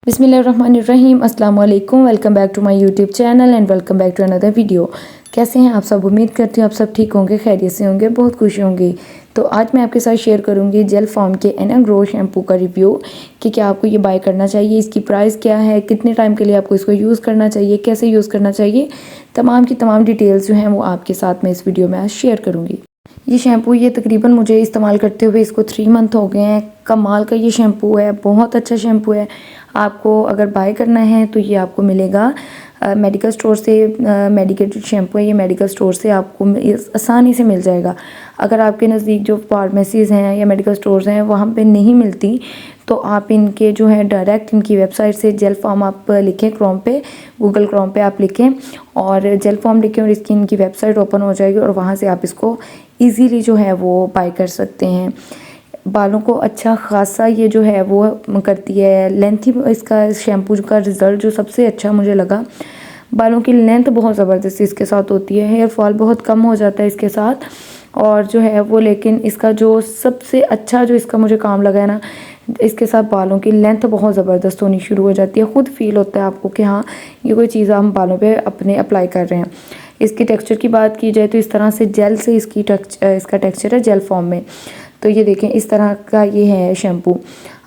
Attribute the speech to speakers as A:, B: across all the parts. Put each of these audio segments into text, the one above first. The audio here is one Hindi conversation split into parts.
A: बिस्मिल्लाहिर्रहमानिर्रहीम अस्सलाम वालेकुम। Welcome back to my YouTube channel and welcome back to another video. कैसे हैं आप सब? उम्मीद करती हूँ आप सब ठीक होंगे, खैरियत से होंगे, बहुत खुश होंगे। तो आज मैं आपके साथ शेयर करूंगी जेल फॉर्म के एनाग्रो शैम्पू का रिव्यू कि क्या आपको ये बाय करना चाहिए, इसकी प्राइस क्या है, कितने टाइम के लिए आपको इसको यूज़ करना चाहिए, कैसे यूज़ करना चाहिए, तमाम की तमाम डिटेल्स जो हैं वो आपके साथ मैं इस वीडियो में आज शेयर करूँगी। ये शैम्पू ये तकरीबन मुझे इस्तेमाल करते हुए इसको 3 मंथ हो गए हैं। कमाल का ये शैम्पू है, बहुत अच्छा शैम्पू है। आपको अगर बाय करना है तो ये आपको मिलेगा मेडिकल स्टोर से। मेडिकेटेड शैम्पू है ये, मेडिकल स्टोर से आपको आसानी से मिल जाएगा। अगर आपके नज़दीक जो फार्मेसीज़ हैं या मेडिकल स्टोर्स हैं वहाँ पे नहीं मिलती तो आप इनके जो है डायरेक्ट इनकी वेबसाइट से जेल फॉर्म आप लिखें, क्रोम पे, गूगल क्रोम पे आप लिखें और जेल फॉर्म लिखें और इसकी इनकी वेबसाइट ओपन हो जाएगी और वहाँ से आप इसको ईज़िली जो है वो बाय कर सकते हैं। बालों को अच्छा खासा ये जो है वो करती है, लेंथी इसका शैम्पू का रिज़ल्ट जो सबसे अच्छा मुझे लगा, बालों की लेंथ बहुत ज़बरदस्त इसके साथ होती है, हेयर फॉल बहुत कम हो जाता है इसके साथ और जो है वो, लेकिन इसका जो सबसे अच्छा जो इसका मुझे काम लगा है ना, इसके साथ बालों की लेंथ बहुत ज़बरदस्त होनी शुरू हो जाती है। ख़ुद फील होता है आपको कि हाँ ये कोई चीज़ हम बालों पे अपने अप्लाई कर रहे हैं। इसकी टेक्सचर की बात की जाए तो इस तरह से जेल से इसका टेक्सचर है जेल फॉर्म में। तो ये देखें इस तरह का ये है शैम्पू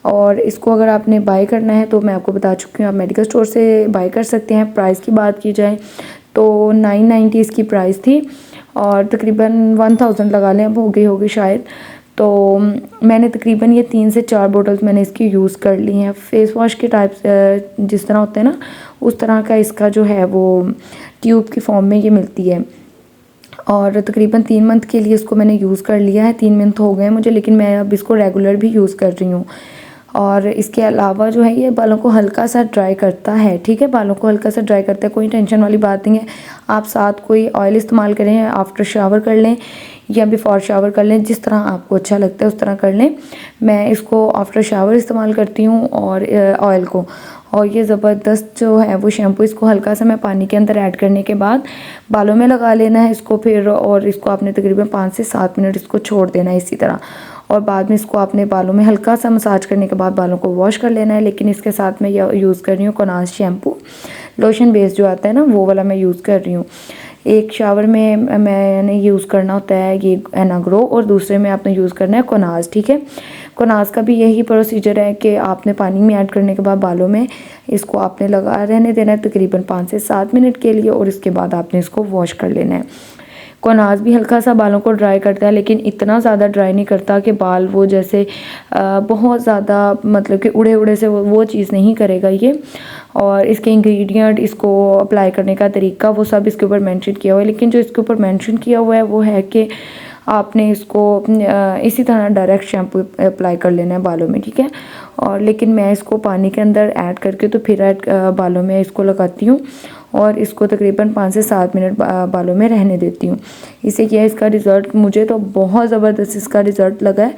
A: और इसको अगर आपने बाय करना है तो मैं आपको बता चुकी हूँ आप मेडिकल स्टोर से बाय कर सकते हैं। प्राइस की बात की जाए तो 990 इसकी प्राइस थी और तकरीबन 1000 लगा लें, अब हो गई होगी शायद। तो मैंने तकरीबन ये 3 से 4 बोतल्स मैंने इसकी यूज़ कर ली हैं। फेस वॉश के टाइप जिस तरह होते हैं ना, उस तरह का इसका जो है वो ट्यूब की फॉर्म में ये मिलती है और तकरीबन 3 मंथ के लिए इसको मैंने यूज़ कर लिया है। 3 मंथ हो गए मुझे, लेकिन मैं अब इसको रेगुलर भी यूज़ कर रही हूँ। और इसके अलावा जो है ये बालों को हल्का सा ड्राई करता है, ठीक है, बालों को हल्का सा ड्राई करता है, कोई टेंशन वाली बात नहीं है। आप साथ कोई ऑयल इस्तेमाल करें, आफ्टर शावर कर लें या बिफोर शावर कर लें, जिस तरह आपको अच्छा लगता है उस तरह कर लें। मैं इसको आफ्टर शावर इस्तेमाल करती हूँ और ऑयल को, और ये ज़बरदस्त जो है वो शैम्पू, इसको हल्का सा मैं पानी के अंदर ऐड करने के बाद बालों में लगा लेना है इसको फिर, और इसको आपने तकरीबन 5 से 7 मिनट इसको छोड़ देना है इसी तरह, और बाद में इसको आपने बालों में हल्का सा मसाज करने के बाद बालों को वॉश कर लेना है। लेकिन इसके साथ मैं यूज़ कर रही हूँ कोनास शैम्पू, लोशन बेस जो आता है ना वो वाला मैं यूज़ कर रही हूँ। एक शावर में मैंने यूज़ करना होता है ये एनाग्रो और दूसरे में आपने यूज़ करना है कोनास, ठीक है। कोनास का भी यही प्रोसीजर है कि आपने पानी में ऐड करने के बाद बालों में इसको आपने लगा रहने देना है तकरीबन 5 से 7 मिनट के लिए और इसके बाद आपने इसको वॉश कर लेना है। कोनास भी हल्का सा बालों को ड्राई करता है, लेकिन इतना ज़्यादा ड्राई नहीं करता कि बाल वो जैसे बहुत ज़्यादा मतलब कि उड़े उड़े से वो चीज़ नहीं करेगा ये। और इसके इंग्रेडिएंट, इसको अप्लाई करने का तरीका, वो सब इसके ऊपर मेंशन किया हुआ है। लेकिन जो इसके ऊपर मेंशन किया हुआ है वो है कि आपने इसको इसी तरह डायरेक्ट शैम्पू अप्लाई कर लेना है बालों में, ठीक है। और लेकिन मैं इसको पानी के अंदर ऐड करके तो फिर बालों में इसको लगाती हूँ और इसको तकरीबन 5 से 7 मिनट बालों में रहने देती हूँ। इससे क्या है, इसका रिज़ल्ट मुझे तो बहुत ज़बरदस्त इसका रिज़ल्ट लगा है।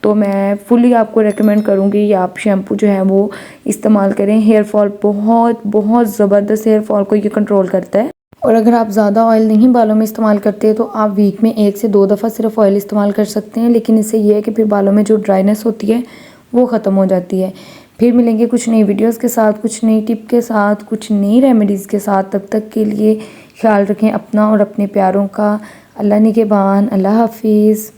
A: तो मैं फुली आपको रेकमेंड करूँगी ये आप शैम्पू जो है वो इस्तेमाल करें। हेयर फॉल बहुत ज़बरदस्त हेयर फॉल को ये कंट्रोल करता है। और अगर आप ज़्यादा ऑयल नहीं बालों में इस्तेमाल करते हैं तो आप वीक में 1 से 2 दफ़ा सिर्फ ऑयल इस्तेमाल कर सकते हैं। लेकिन इससे ये है कि फिर बालों में जो ड्राइनेस होती है वो ख़त्म हो जाती है। फिर मिलेंगे कुछ नई वीडियोस के साथ, कुछ नई टिप के साथ, कुछ नई रेमेडीज़ के साथ। तब तक के लिए ख्याल रखें अपना और अपने प्यारों का। अल्लाह निगहबान। अल्लाह हाफिज़।